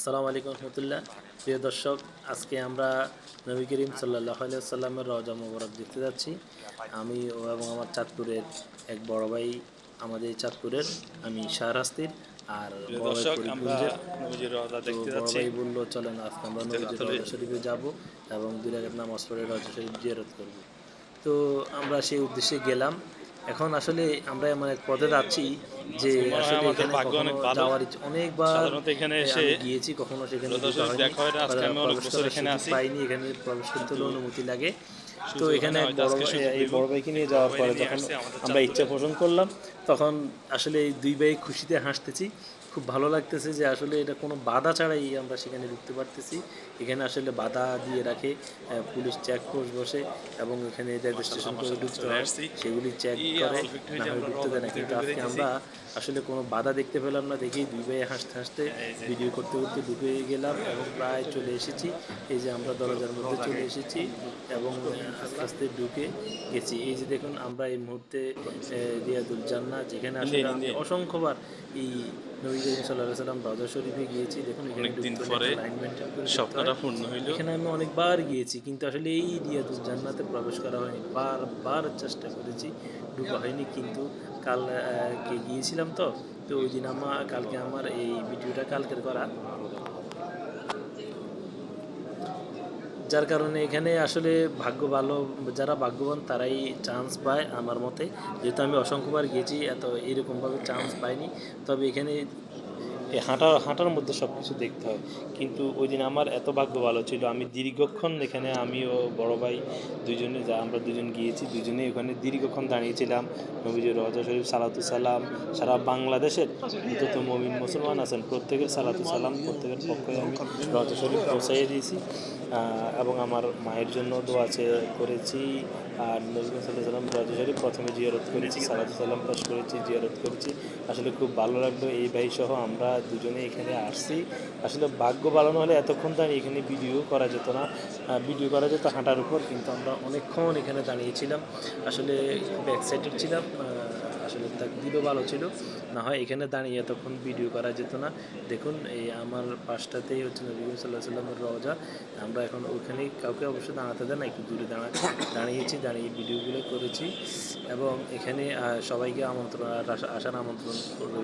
আসসালামু আলাইকুম রহমতুল্লাহ। প্রিয় দর্শক, আজকে আমরা নবী করিম সাল্লাল্লাহু আলাইহি সাল্লামের রওজা মোবারক দেখতে যাচ্ছি। আমি এবং আমার চাঁদপুরের এক বড় ভাই, আমাদের চাঁদপুরের, আমি শাহরাস্তির, আর প্রিয় বড় ভাই দর্শক, আমরা ফরিদগঞ্জের। নবীজির রওজা তো দেখতে বড় যাচ্ছি। ভাই বলল, চলেন আজকে আমরা শীতের নবীজির গাতলে রওজা শরীফে যাব এবং 2 রাকাত নামাজ পড়ে রওজা শরীফ জিয়ারত করব। তো আমরা সেই উদ্দেশ্যে গেলাম। এখন আসলে আমরা এমন এক পথে যাচ্ছি যে আজকে মনে হয় আসলে আমাদের এখানে ভাগ্য কখনো অনেক ভালো। যাওয়ার অনেকবার সাধারণত এখানে এসে আমি গিয়েছি, কখনো সেখানে রওজা ঢোকা শরীফ হয়নি, দেখা হয় না। আজকে আমি অনেক প্রবেশ বছর করার এখানে সুযোগ আছি, পাইনি। এখানে প্রবেশ করতে কিন্তু হলে অনুমতি লাগে। তো সুযোগ হয় এখানে না। এক হয়তো বড় আজকে সুযোগ এই হইব। বড় ভাইকে এই নিয়ে বড় যাওয়ার ভাইরে পরে নিয়ে যখন আসছি আমাদের আমরা ইচ্ছা চাঁদপুরের। পোষণ করলাম, তখন আসলে এই 2 ভাই খুশিতে হাসতেছি। খুব ভালো লাগতেছে যে আসলে এটা কোনো বাধা ছাড়াই আমরা সেখানে ঢুকতে পারতেছি। এখানে আসলে বাধা দিয়ে রাখে, পুলিশ চেকপোস্ট বসে এবং এখানে রেজিস্ট্রেশন করে মাশাআল্লাহ ঢুকতে চলে হয়, আসছি। সেগুলি চেক এই আর করে, অল্প একটু না হইলে হয় আমরা ঢুকতে রওজার দেয় না। ভিতরে কিন্তু ঢুকে আজকে যাইতেছি। আমরা আসলে কোনো বাধা দেখতে পেলাম না, দেখেই 2 ভাই হাসতে হাসতে এই যে ভিডিও করতে করতে ঢুকে গেলাম এবং প্রায় চলে এসেছি। এই যে আমরা দরজার মধ্যে রওজা চলে গেট। এসেছি এবং আস্তে আস্তে ঢুকে গেছি। এই যে দেখুন, আমরা এই মুহূর্তে রিয়াদুল জান্নাহ, যেখানে আসলে ইন্ডিয়ান আমি ইন্ডিয়ান অসংখ্যবার এই নবী করিম সাল্লাল্লাহু আলাইহি সাল্লাম রওজা শরীফে গিয়েছি। দেখুন, এখানে অনেকদিন ঢুকতে হলে পরে একটা লাইন মেনটেন করে ঢুকতে হয়। স্বপ্নটা পূর্ণ হইল। এখানে আমি অনেকবার গিয়েছি, কিন্তু আসলে এই রিয়াদুল জান্নাতে প্রবেশ করা হয়নি। বারবার চেষ্টা করেছি, ঢোকা হয়নি। কিন্তু কে গিয়েছিলাম, তো তো ওই দিন কালকে আমার এই ভিডিওটা কালকের করা, যার কারণে এখানে আসলে ভাগ্য ভালো, যারা ভাগ্যবান তারাই চান্স পায় আমার মতে। যেহেতু আমি অসংখ্যবার গিয়েছি, এত এরকমভাবে চান্স পাইনি। তবে এখানে এই হাঁটার মধ্যে সব কিছু দেখতে হয়। কিন্তু ওই দিন আমার এত ভাগ্য ভালো ছিল, আমি দীর্ঘক্ষণ এখানে, আমি ও বড় ভাই দুজনে, আমরা দুজন গিয়েছি, দুজনেই ওখানে দীর্ঘক্ষণ দাঁড়িয়েছিলাম। নবীজির রওজা শরীফ সালাতু সালাম, সারা বাংলাদেশের যত মুমিন মুসলমান আছেন প্রত্যেকের সালাতু সালাম, প্রত্যেকের পক্ষে আমি রওজা শরীফ পৌঁছাইয়ে দিয়েছি। এবং আমার মায়ের জন্য দোয়া করেছি। আর নবী সাল্লাল্লাহু আলাইহি সাল্লাম রওজা শরীফ প্রথমে জিয়ারত করেছি, সালাতু সালাম পেশ করেছি, জিয়ারত করেছি। আসলে খুব ভালো লাগলো। এই ভাই সহ আমরা দুজনে এখানে আসছি। আসলে ভাগ্য ভালো না হলে এতক্ষণ দাঁড়িয়ে এখানে ভিডিও করা যেত না। ভিডিও করা যেত হাঁটার উপর, কিন্তু আমরা অনেকক্ষণ এখানে দাঁড়িয়েছিলাম। আসলে খুব এক্সাইটেড ছিলাম। আসলে তাকদীরও ভালো ছিল, না হয় এখানে দাঁড়িয়ে এতক্ষণ ভিডিও করা যেত না। দেখুন, এই আমার পাশটাতেই হচ্ছে নবী করিম সাল্লাল্লাহু আলাইহি সাল্লামের রওজা। আমরা এখন ওইখানেই, কাউকে অবশ্যই দাঁড়াতে দেন না, একটু দূরে দাঁড়িয়েছি, দাঁড়িয়ে ভিডিওগুলো করেছি এবং এখানে সবাইকে আসার আমন্ত্রণ রইল।